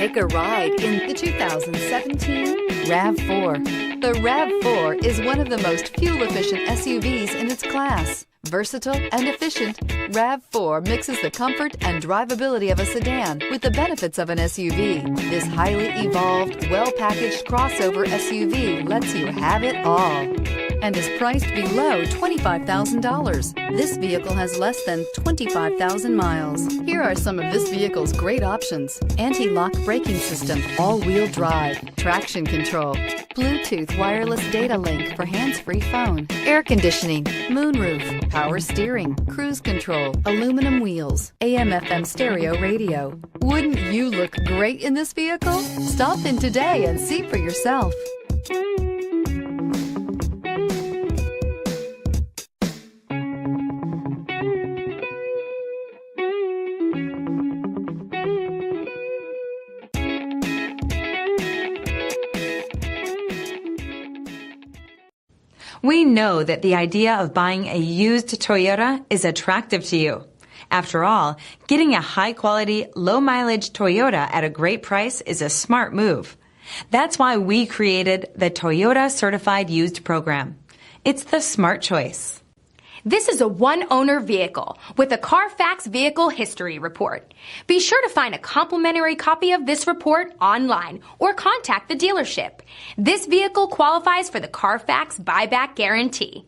Take a ride in the 2017 RAV4. The RAV4 is one of the most fuel-efficient SUVs in its class. Versatile and efficient, RAV4 mixes the comfort and drivability of a sedan with the benefits of an SUV. This highly evolved, well-packaged crossover SUV lets you have it all and is priced below $25,000. This vehicle has less than 25,000 miles. Here are some of this vehicle's great options: anti-lock braking system, all-wheel drive, traction control, Bluetooth wireless data link for hands-free phone, air conditioning, moonroof, power steering, cruise control, aluminum wheels, AM/FM stereo radio. Wouldn't you look great in this vehicle? Stop in today and see for yourself. We know that the idea of buying a used Toyota is attractive to you. After all, getting a high-quality, low-mileage Toyota at a great price is a smart move. That's why we created the Toyota Certified Used Program. It's the smart choice. This is a one-owner vehicle with a Carfax Vehicle History Report. Be sure to find a complimentary copy of this report online or contact the dealership. This vehicle qualifies for the Carfax Buyback Guarantee.